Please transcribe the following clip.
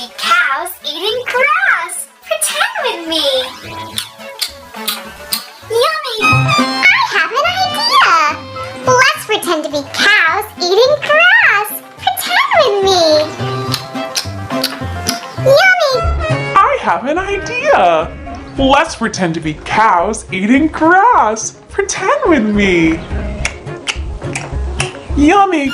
be cows eating grass. Pretend with me. Yummy! I have an idea. Let's pretend to be cows eating grass. Pretend with me. Yummy! I have an idea. Let's pretend to be cows eating grass. Pretend with me. Yummy!